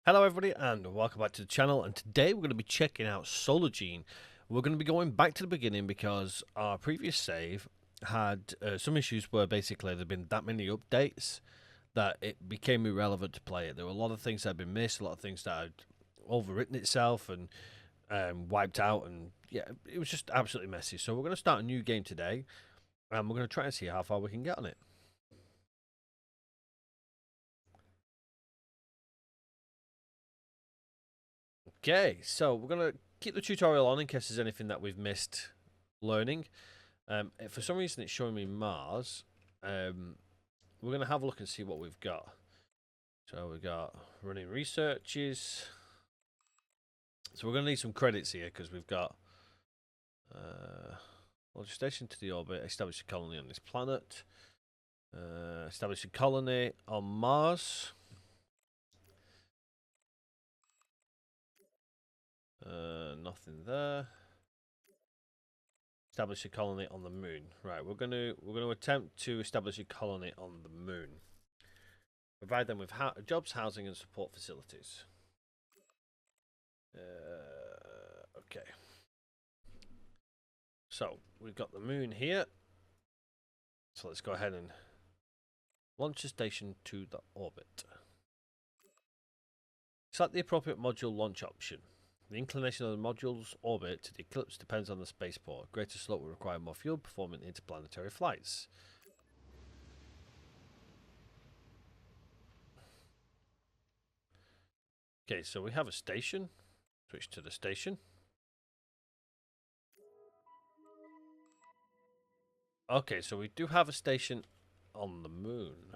Hello everybody and welcome back to the channel, and today we're going to be checking out Solargene. We're going to be going back to the beginning because our previous save had some issues where basically there had been that many updates that it became irrelevant to play it. There were a lot of things that had been missed, a lot of things that had overwritten itself and wiped out, and yeah, it was just absolutely messy. So we're going to start a new game today and we're going to try and see how far we can get on it. Okay, so we're going to keep the tutorial on in case there's anything that we've missed learning. For some reason it's showing me Mars. We're going to have a look and see what we've got. So we've got running researches. So we're going to need some credits here because we've got launch station to the orbit, establish a colony on this planet, establish a colony on Mars. Nothing there. Establish a colony on the moon. Right, we're going to attempt to establish a colony on the moon. Provide them with jobs, housing, and support facilities. Okay. So we've got the moon here. So let's go ahead and launch the station to the orbit. Select the appropriate module launch option. The inclination of the module's orbit to the eclipse depends on the spaceport. Greater slope will require more fuel performing interplanetary flights. Okay, so we have a station. Switch to the station. Okay, so we do have a station on the moon.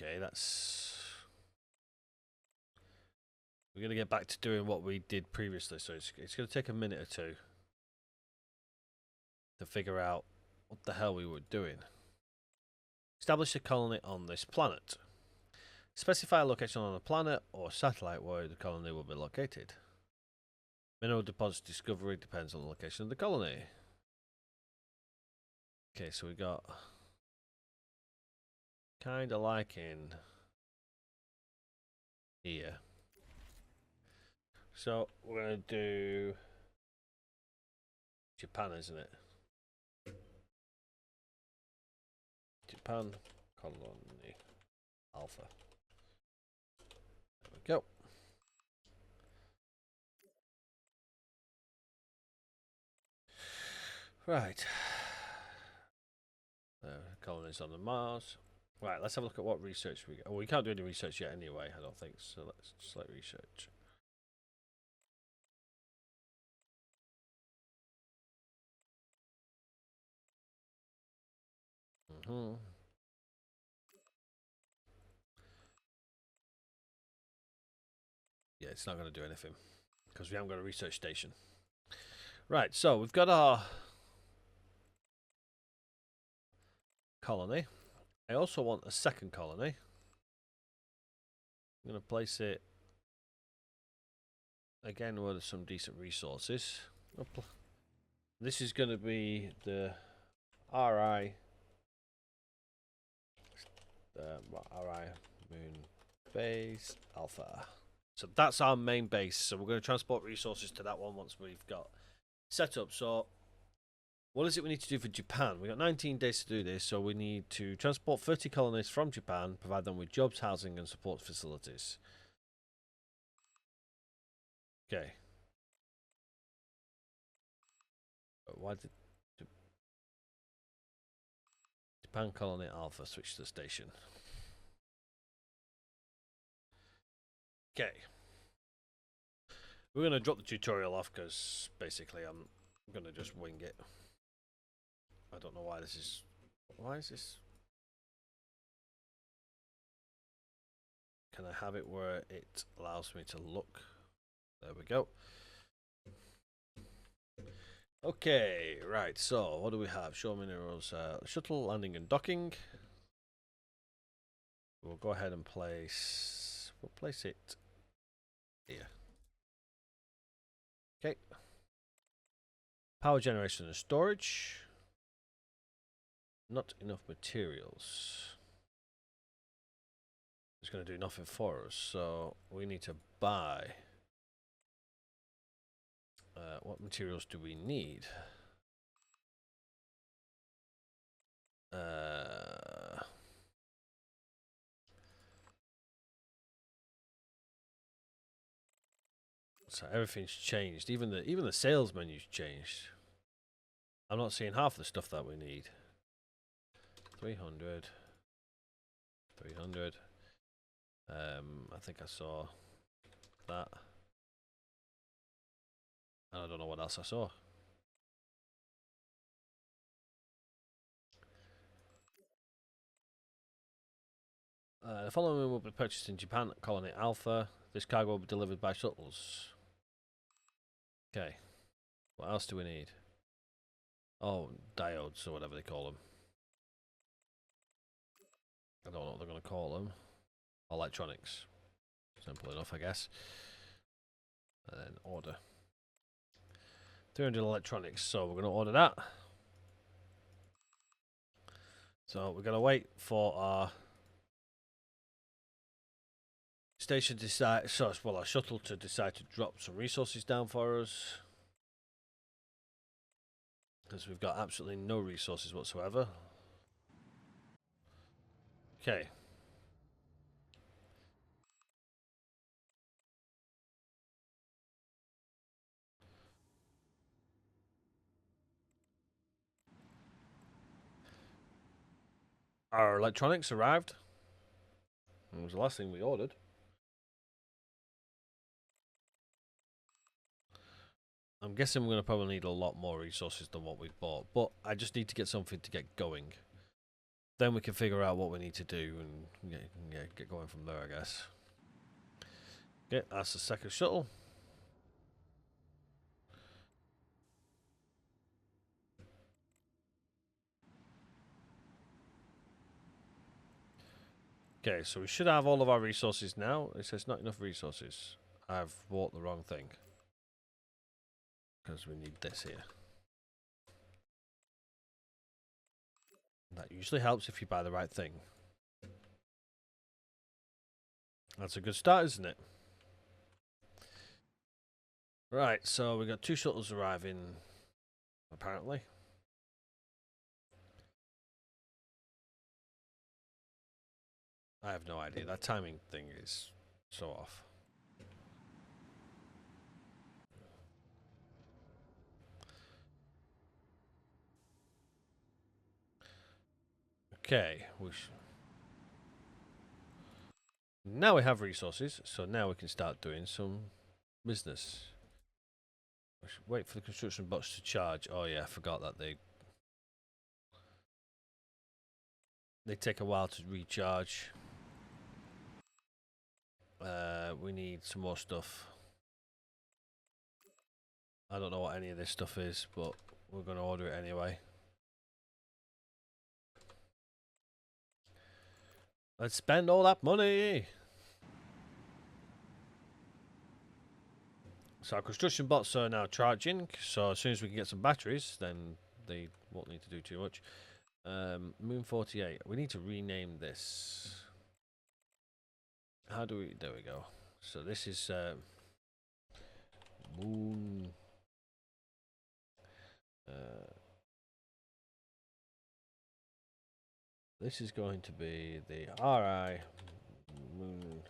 Okay, that's... We're going to get back to doing what we did previously, so it's going to take a minute or two to figure out what the hell we were doing. Establish a colony on this planet. Specify a location on a planet or satellite where the colony will be located. Mineral deposit discovery depends on the location of the colony. Okay, so we got kind of like in here. So we're going to do Japan, isn't it? Japan colony alpha. There we go. Right. Colonies on the Mars. Right, let's have a look at what research we got. Oh, we can't do any research yet anyway, I don't think. So let's select research. Yeah, it's not going to do anything because we haven't got a research station. Right, so we've got our colony. I also want a second colony. I'm going to place it again where there's some decent resources. This is going to be the RI Moon Base Alpha. So that's our main base. So we're going to transport resources to that one once we've got set up. So what is it we need to do for Japan? We've got 19 days to do this. So we need to transport 30 colonists from Japan, provide them with jobs, housing, and support facilities. Okay. Why did Japan Colony Alpha switch to the station? Okay. We're going to drop the tutorial off because basically I'm going to just wing it. I don't know why this is... Why is this... Can I have it where it allows me to look? There we go. Okay, right, so what do we have? Show minerals, shuttle landing and docking. We'll go ahead and place... We'll place it here. Okay. Power generation and storage. Not enough materials. It's going to do nothing for us, so we need to buy. What materials do we need? So everything's changed. Even the sales menu's changed. I'm not seeing half the stuff that we need. 300. 300. I think I saw that. And I don't know what else I saw. The following will be purchased in Japan at Colony Alpha. This cargo will be delivered by shuttles. Okay. What else do we need? Oh, diodes or whatever they call them. I don't know what they're going to call them. Electronics. Simple enough, I guess. And then order. 300 electronics, so we're going to order that. So we're going to wait for our station to decide, our shuttle to decide to drop some resources down for us. Because we've got absolutely no resources whatsoever. Okay. Our electronics arrived. It was the last thing we ordered. I'm guessing we're going to probably need a lot more resources than what we've bought, but I just need to get something to get going. Then we can figure out what we need to do and get going from there, I guess. Okay, that's the second shuttle. Okay, so we should have all of our resources now. It says not enough resources. I've bought the wrong thing. Because we need this here. That usually helps if you buy the right thing. That's a good start, isn't it? Right, so we got 2 shuttles arriving, apparently. I have no idea. That timing thing is so off. Okay, now we have resources, so now we can start doing some business. We should wait for the construction bots to charge. Oh yeah, I forgot that they take a while to recharge. We need some more stuff. I don't know what any of this stuff is, but we're going to order it anyway. Let's spend all that money! So our construction bots are now charging, so as soon as we can get some batteries, then they won't need to do too much. Moon 48. We need to rename this. How do we... There we go. So this is Moon... this is going to be the RI Moon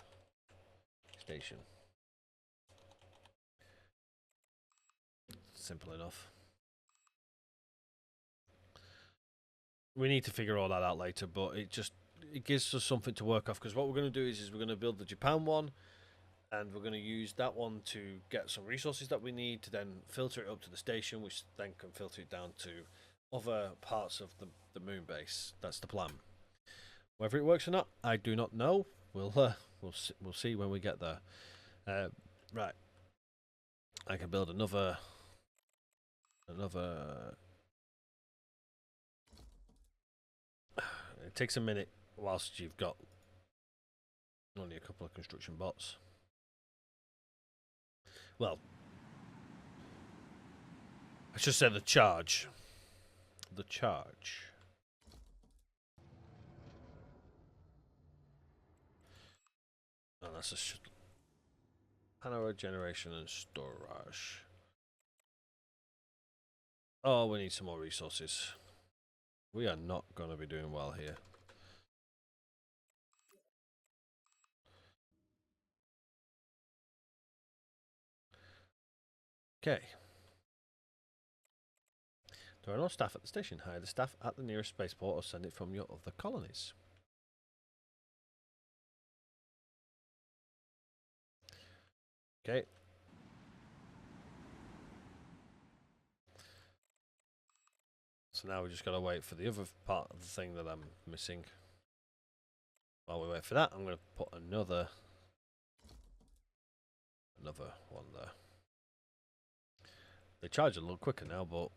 Station. Simple enough. We need to figure all that out later, but it gives us something to work off, because what we're going to do is we're going to build the Japan one, and we're going to use that one to get some resources that we need to then filter it up to the station, which then can filter it down to other parts of the moon base. That's the plan. Whether it works or not, I do not know. We'll see when we get there. Right, I can build another. It takes a minute whilst you've got only a couple of construction bots. Well, I should say the charge. The charge. That's a power generation and storage. Oh, we need some more resources. We are not going to be doing well here. Okay. There are no staff at the station. Hire the staff at the nearest spaceport or send it from your other colonies. Okay. So now we just got to wait for the other part of the thing that I'm missing. While we wait for that, I'm going to put another one there. They charge a little quicker now, but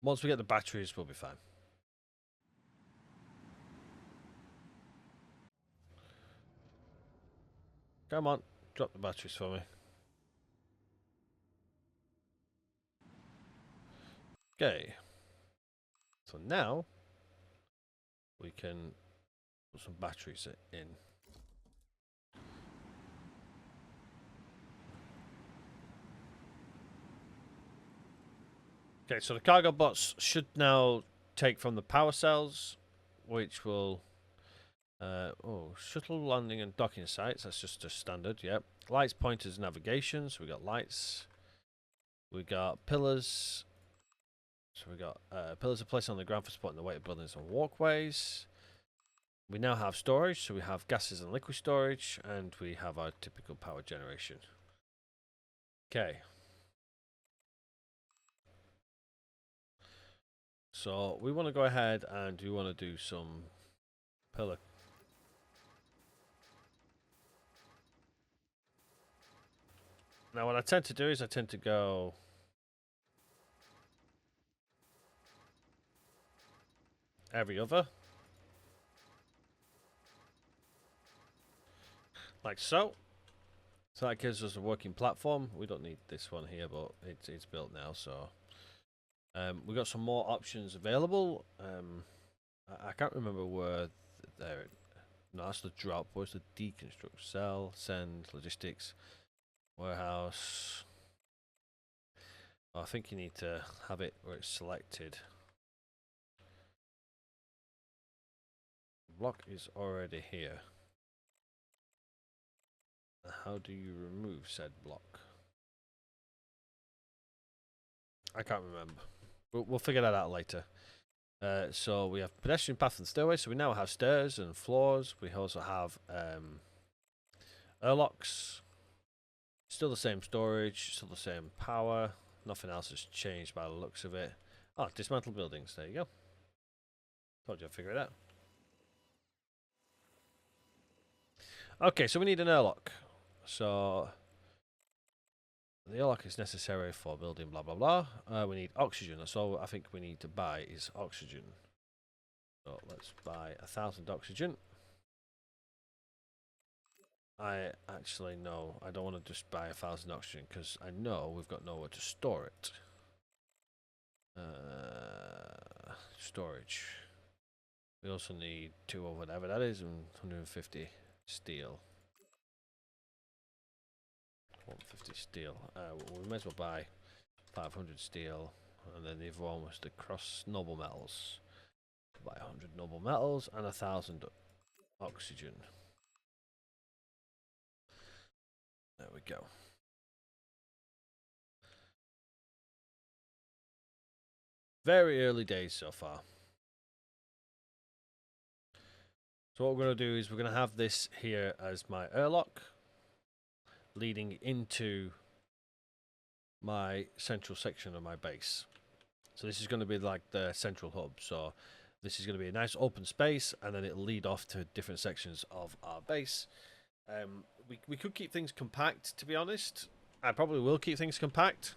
once we get the batteries, we'll be fine. Come on, drop the batteries for me. Okay. So now we can put some batteries in. Okay, so the cargo bots should now take from the power cells, which will shuttle landing and docking sites. That's just a standard. Yep. Lights, pointers, navigation. So we got lights. We got pillars. So we got pillars are placed on the ground for supporting the weight of buildings and walkways. We now have storage, so we have gases and liquid storage, and we have our typical power generation. Okay. So we want to go ahead and we want to do some pillar. Now what I tend to do is I tend to go every other. Like so. So that gives us a working platform. We don't need this one here, but it's built now, so we've got some more options available. I can't remember where there. No, that's the drop. Where's the deconstruct? Sell, send, logistics, warehouse. Oh, I think you need to have it where it's selected. Block is already here. How do you remove said block? I can't remember. We'll figure that out later. So we have pedestrian path and stairway. So we now have stairs and floors. We also have airlocks. Still the same storage. Still the same power. Nothing else has changed by the looks of it. Oh, dismantle buildings. There you go. Told you I'd figure it out. Okay, so we need an airlock. So the airlock is necessary for building blah blah blah. We need oxygen. That's all I think we need to buy is oxygen. So let's buy 1,000 oxygen. I actually know I don't want to just buy 1,000 oxygen because I know we've got nowhere to store it. Storage. We also need 2 or whatever that is and 150 steel. 150 steel. We may as well buy 500 steel, and then the other one was the cross noble metals. Buy 100 noble metals and 1,000 oxygen. There we go. Very early days so far. So what we're going to do is we're going to have this here as my airlock leading into my central section of my base. So this is going to be like the central hub. So this is going to be a nice open space, and then it'll lead off to different sections of our base. We could keep things compact, to be honest. I probably will keep things compact.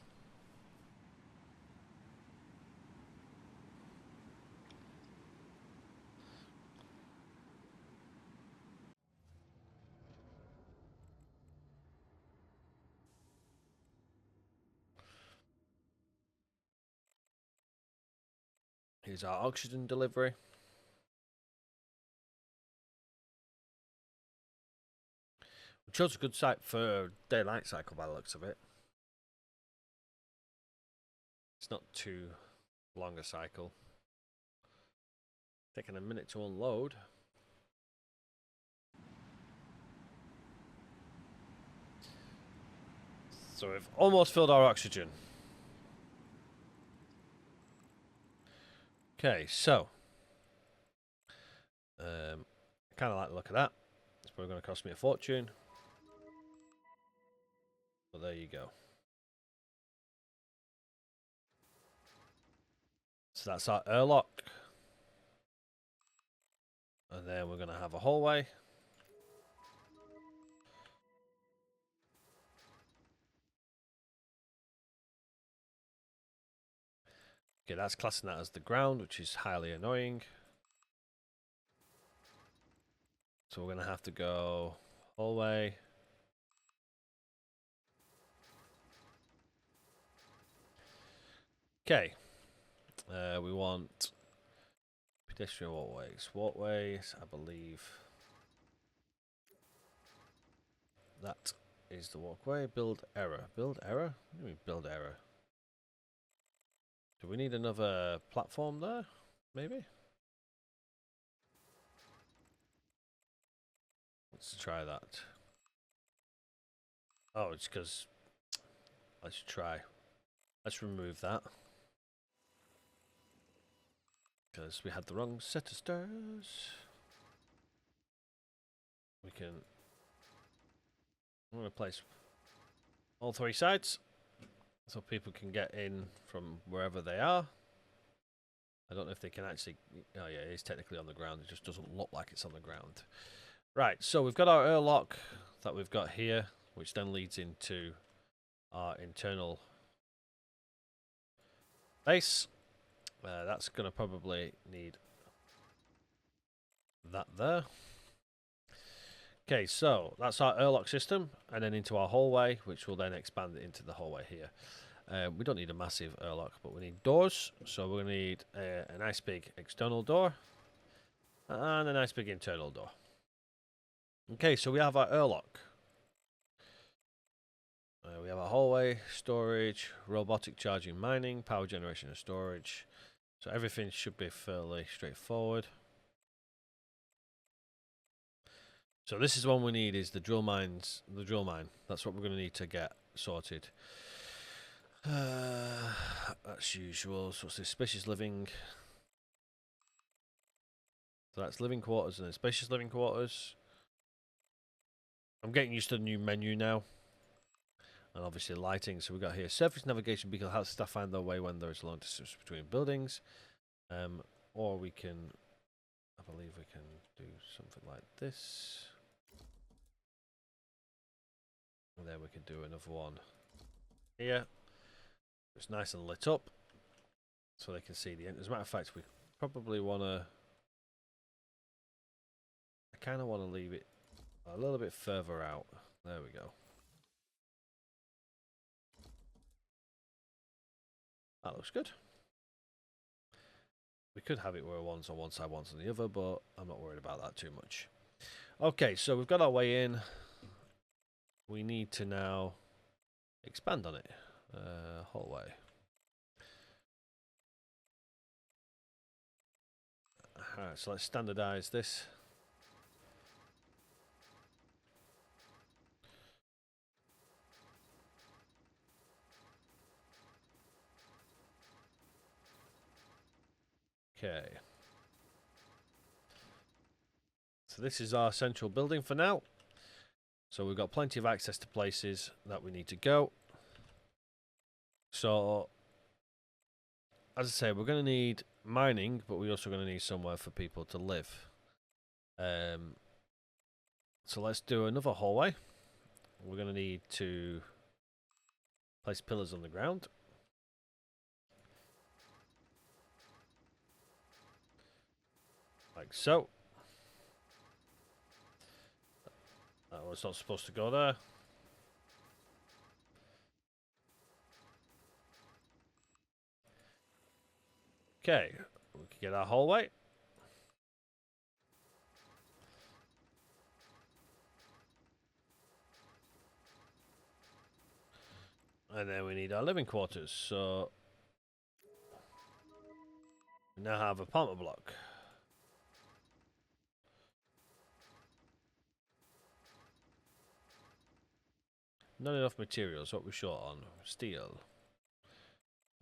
Here's our oxygen delivery. Chose a good site for day-night cycle by the looks of it. It's not too long a cycle. Taking a minute to unload. So we've almost filled our oxygen. Okay, so I kind of like the look of that. It's probably going to cost me a fortune. But there you go. So that's our airlock. And then we're going to have a hallway. Okay, that's classing that as the ground, which is highly annoying. So we're going to have to go hallway. Okay. We want pedestrian walkways. Walkways, I believe. That is the walkway. Build error. Build error? What do you mean build error? Do we need another platform there? Maybe? Let's try that. Oh, it's because... Let's try. Let's remove that. Because we had the wrong set of stairs. We can... I'm going to place all 3 sides. So people can get in from wherever they are. I don't know if they can actually... Oh yeah, it is technically on the ground. It just doesn't look like it's on the ground. Right, so we've got our airlock that we've got here, which then leads into our internal base. That's going to probably need that there. Okay, so that's our airlock system, and then into our hallway, which will then expand into the hallway here. We don't need a massive airlock, but we need doors. So we're going to need a nice big external door and a nice big internal door. Okay, so we have our airlock. We have our hallway, storage, robotic charging, mining, power generation and storage. So everything should be fairly straightforward. So this is the one we need, is the drill mines, the drill mine. That's what we're going to need to get sorted. That's usual. So what's this? Spacious living. So that's living quarters and then spacious living quarters. I'm getting used to the new menu now. And obviously lighting. So we've got here surface navigation beacon helps staff find their way when there is a long distance between buildings. Or we can, I believe we can do something like this. And then we can do another one here. It's nice and lit up. So they can see the end. As a matter of fact, we probably want to... I kind of want to leave it a little bit further out. There we go. That looks good. We could have it where one's on one side, one's on the other, but I'm not worried about that too much. Okay, so we've got our way in. We need to now expand on it. Hallway. Alright, so let's standardize this. Okay. So this is our central building for now. So we've got plenty of access to places that we need to go. So, as I say, we're going to need mining, but we're also going to need somewhere for people to live. So let's do another hallway. We're going to need to place pillars on the ground. Like so. That was not supposed to go there. Okay, we can get our hallway. And then we need our living quarters. So we now have a apartment block. Not enough materials. What we're short on? Steel.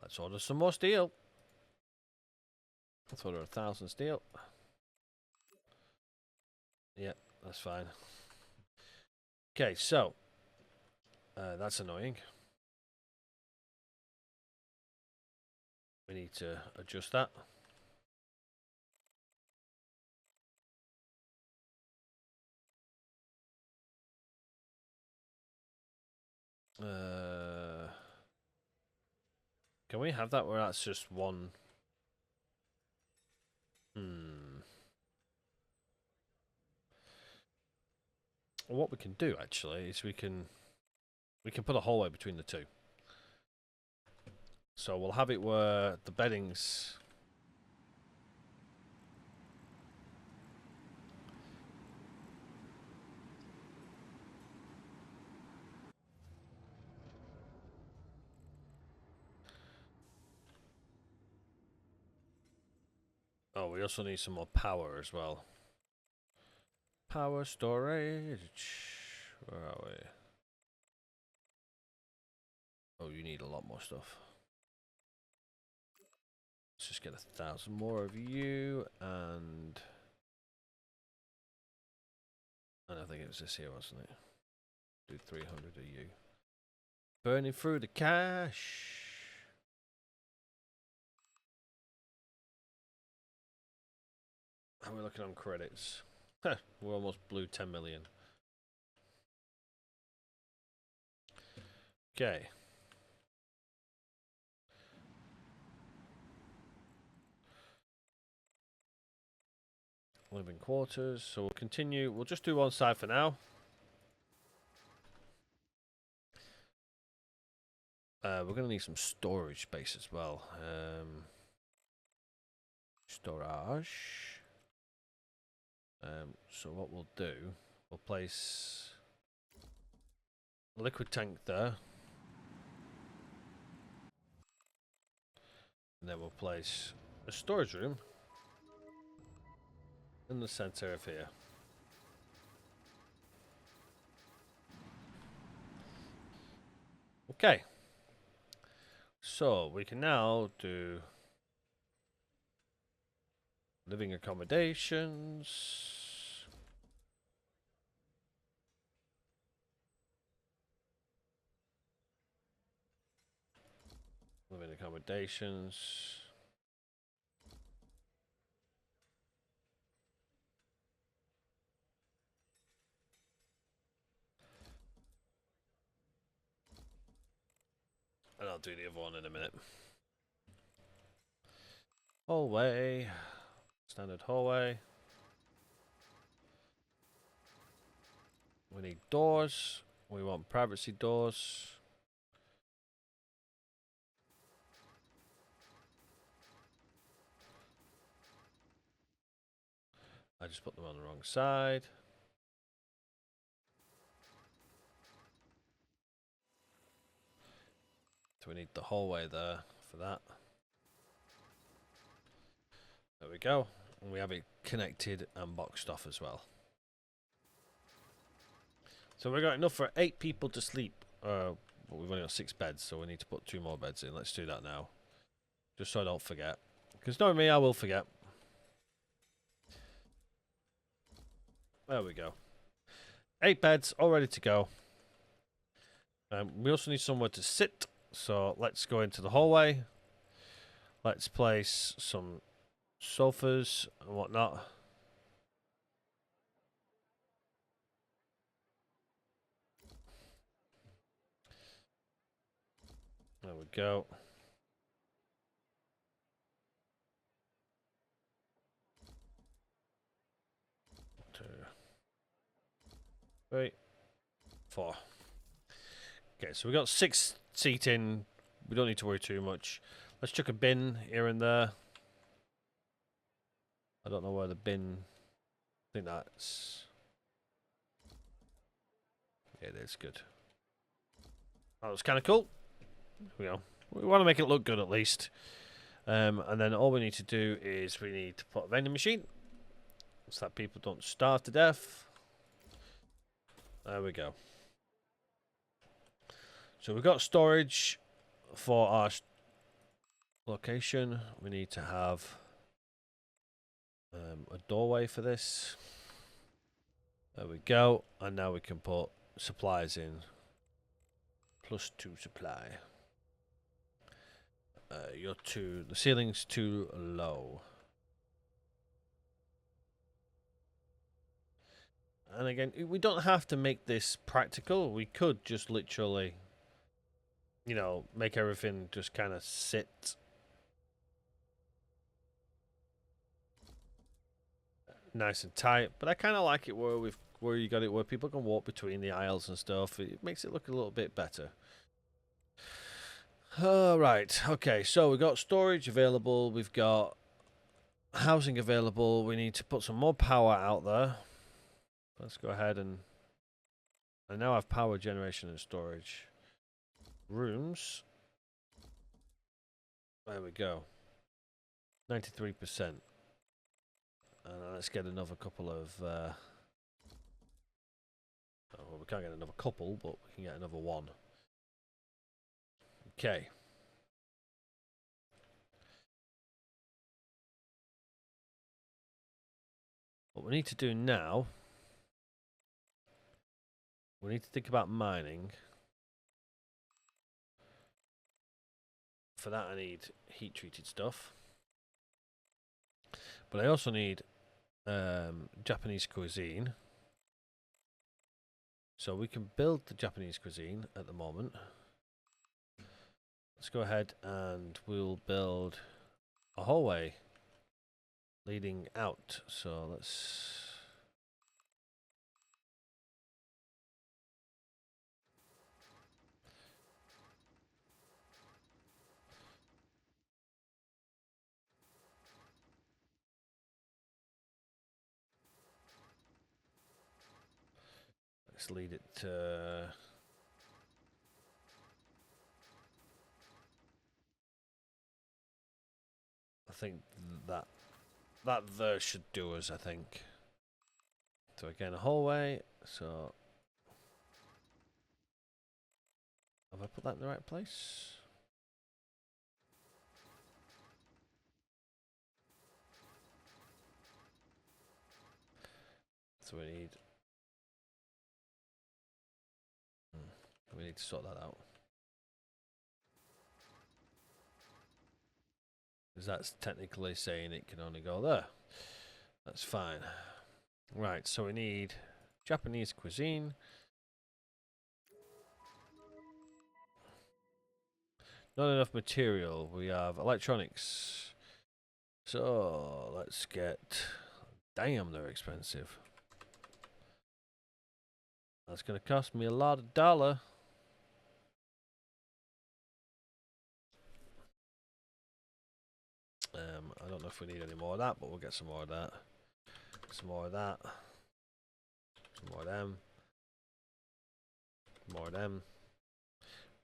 Let's order some more steel. Let's order 1,000 steel. Yeah, that's fine. Okay, so that's annoying. We need to adjust that. Can we have that where that's just one? Well, what we can do actually is we can put a hallway between the two. So we'll have it where the bedding's. Oh, we also need some more power as well. Power storage. Where are we? Oh, you need a lot more stuff. Let's just get 1,000 more of you, and I think it was this here, wasn't it? Do 300 of you. Burning through the cash. How are we looking on credits? We're almost blew 10 million. Okay. Living quarters. So we'll continue. We'll just do one side for now. We're going to need some storage space as well. Storage. So what we'll do, we'll place a liquid tank there. And then we'll place a storage room in the center of here. Okay. So we can now do living accommodations. Living accommodations. And I'll do the other one in a minute. Hallway. Standard hallway. We need doors. We want privacy doors. I just put them on the wrong side. So we need the hallway there for that. There we go. And we have it connected and boxed off as well. So we've got enough for 8 people to sleep. But we've only got 6 beds, so we need to put 2 more beds in. Let's do that now. Just so I don't forget. Because knowing me, I will forget. There we go. 8 beds, all ready to go. We also need somewhere to sit. So let's go into the hallway. Let's place some sofas and whatnot. There we go. Two, 3, 4. Okay, so we got 6 seating. We don't need to worry too much. Let's chuck a bin here and there. I don't know where the bin. I think that's. Yeah, that's good. That was kind of cool. you know, we want to make it look good at least. And then all we need to do is we need to put a vending machine so that people don't starve to death. There we go. So we've got storage for our location. We need to have a doorway for this. There we go. And now we can put supplies in. +2 supply. The ceiling's too low. And again, we don't have to make this practical. We could just literally, you know, make everything just kind of sit nice and tight. But I kind of like it where you got it where people can walk between the aisles and stuff. It makes it look a little bit better. Right, okay, so we've got storage available, we've got housing available, we need to put some more power out there. Let's go ahead and I now have power generation and storage. Rooms. There we go. 93%. And let's get another couple of... well, we can't get another couple, but we can get another one. Okay. What we need to do now, we need to think about mining. For that I need heat treated stuff. But I also need Japanese cuisine. So we can build the Japanese cuisine at the moment. Let's go ahead and we'll build a hallway leading out. So let's... Let's lead it to... I think that there should do us, I think. So again, a hallway. So have I put that in the right place? So we need to sort that out. Because that's technically saying it can only go there. That's fine. Right, so we need Japanese cuisine. Not enough material. We have electronics. So let's get... Damn, they're expensive. That's going to cost me a lot of dollar. I don't know if we need any more of that, but we'll get some more of that. Some more of that. Some more of them. More of them.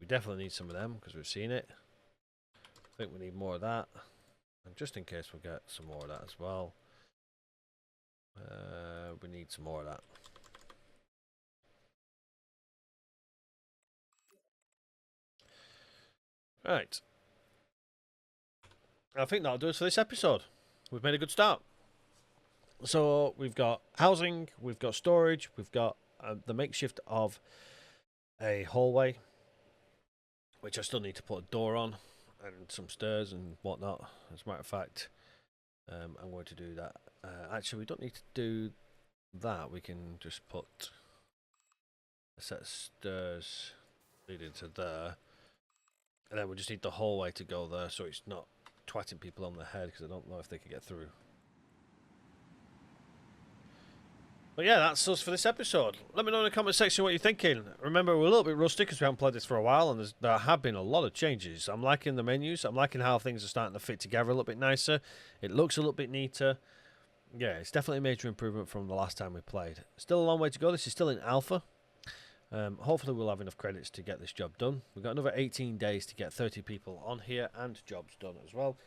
We definitely need some of them because we've seen it. I think we need more of that. And just in case we'll get some more of that as well. We need some more of that. Right. I think that'll do us for this episode. We've made a good start. So we've got housing, we've got storage, we've got the makeshift of a hallway, which I still need to put a door on, and some stairs and whatnot. As a matter of fact, I'm going to do that. Actually, we don't need to do that. We can just put a set of stairs leading to there, and then we just need the hallway to go there, so it's not twatting people on the head, because I don't know if they can get through. But yeah, that's us for this episode. Let me know in the comment section what you're thinking. Remember, we're a little bit rusty because we haven't played this for a while, and there have been a lot of changes. I'm liking the menus. I'm liking how things are starting to fit together a little bit nicer. It looks a little bit neater. Yeah, it's definitely a major improvement from the last time we played. Still a long way to go. This is still in alpha. Hopefully we'll have enough credits to get this job done. We've got another 18 days to get 30 people on here and jobs done as well.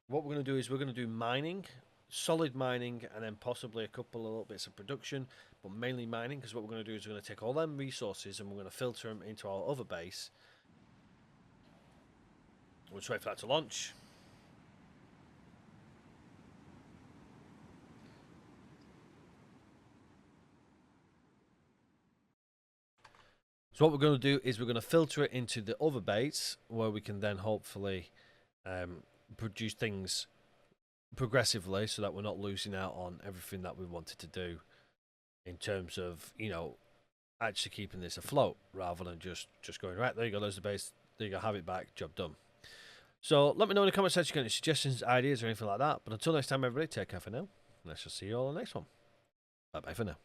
What we're going to do is we're going to do mining, solid mining, and then possibly a couple of little bits of production, but mainly mining, because what we're going to do is we're going to take all them resources and we're going to filter them into our other base. We'll just wait for that to launch. So what we're going to do is we're going to filter it into the other base, where we can then hopefully produce things progressively, so that we're not losing out on everything that we wanted to do in terms of, you know, actually keeping this afloat, rather than just going, right, there you go, there's the base, there you go, have it back, job done. So let me know in the comment section if you got any suggestions, ideas, or anything like that. But until next time, everybody, take care for now, and I shall see you all on the next one. Bye bye for now.